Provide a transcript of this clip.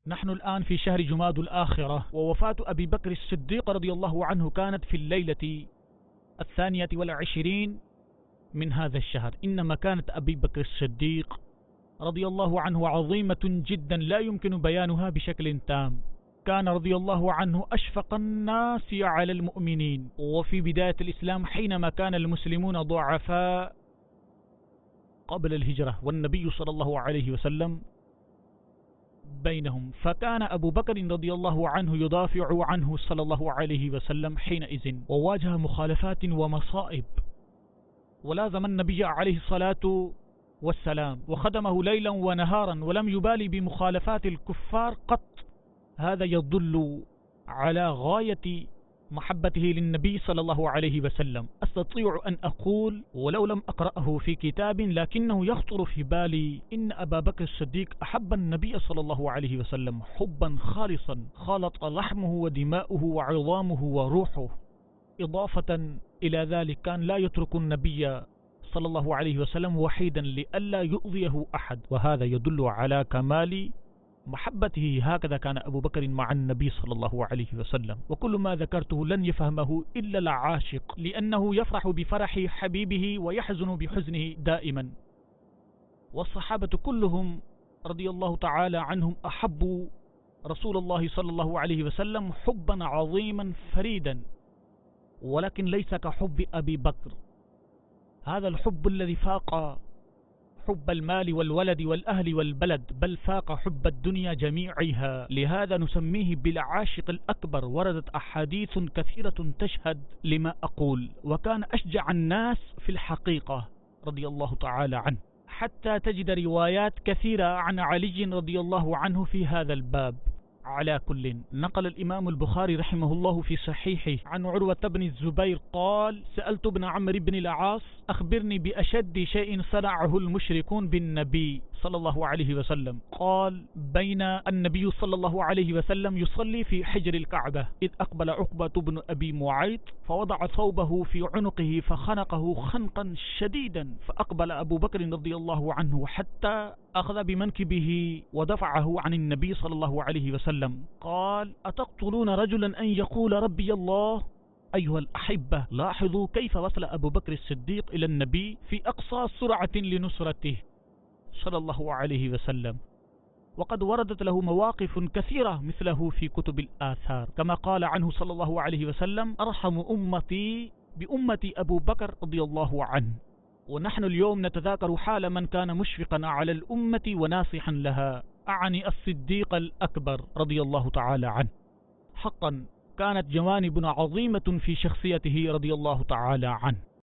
نحن الآن في شهر جماد الآخرة، ووفاة أبي بكر الصديق رضي الله عنه كانت في الليلة 22 من هذا الشهر. إن مكانة أبي بكر الصديق رضي الله عنه عظيمة جدا لا يمكن بيانها بشكل تام. كان رضي الله عنه أشفق الناس على المؤمنين، وفي بداية الإسلام حينما كان المسلمون ضعفاء قبل الهجرة والنبي صلى الله عليه وسلم بينهم، فكان أبو بكر رضي الله عنه يدافع عنه صلى الله عليه وسلم حينئذ، وواجه مخالفات ومصائب، ولازم النبي عليه الصلاة والسلام وخدمه ليلا ونهارا ولم يبالي بمخالفات الكفار قط. هذا يدل على غاية محبته للنبي صلى الله عليه وسلم. أستطيع أن أقول ولو لم أقرأه في كتاب لكنه يخطر في بالي إن أبا بكر الصديق أحب النبي صلى الله عليه وسلم حبا خالصا خالط لحمه ودماؤه وعظامه وروحه. إضافة إلى ذلك كان لا يترك النبي صلى الله عليه وسلم وحيدا لئلا يؤذيه أحد، وهذا يدل على كمال محبته. هكذا كان أبو بكر مع النبي صلى الله عليه وسلم. وكل ما ذكرته لن يفهمه إلا العاشق، لأنه يفرح بفرح حبيبه ويحزن بحزنه دائما. والصحابة كلهم رضي الله تعالى عنهم أحبوا رسول الله صلى الله عليه وسلم حبا عظيما فريدا، ولكن ليس كحب أبي بكر. هذا الحب الذي فاق حب المال والولد والأهل والبلد، بل فاق حب الدنيا جميعها. لهذا نسميه بالعاشق الأكبر. وردت أحاديث كثيرة تشهد لما أقول. وكان أشجع الناس في الحقيقة رضي الله تعالى عنه، حتى تجد روايات كثيرة عن علي رضي الله عنه في هذا الباب. على كل، نقل الإمام البخاري رحمه الله في صحيحه عن عروة بن الزبير قال: سألت ابن عمرو بن العاص أخبرني بأشد شيء صنعه المشركون بالنبي صلى الله عليه وسلم. قال: بين النبي صلى الله عليه وسلم يصلي في حجر الكعبة إذ أقبل عقبة بن أبي معيط فوضع ثوبه في عنقه فخنقه خنقا شديدا، فأقبل أبو بكر رضي الله عنه حتى أخذ بمنكبه ودفعه عن النبي صلى الله عليه وسلم. قال: أتقتلون رجلا أن يقول ربي الله؟ أيها الأحبة، لاحظوا كيف وصل أبو بكر الصديق إلى النبي في أقصى سرعة لنصرته صلى الله عليه وسلم. وقد وردت له مواقف كثيرة مثله في كتب الآثار، كما قال عنه صلى الله عليه وسلم: أرحم أمتي بأمتي أبو بكر رضي الله عنه. ونحن اليوم نتذاكر حال من كان مشفقا على الأمة وناصحا لها، أعني الصديق الأكبر رضي الله تعالى عنه. حقا كانت جوانب عظيمة في شخصيته رضي الله تعالى عنه.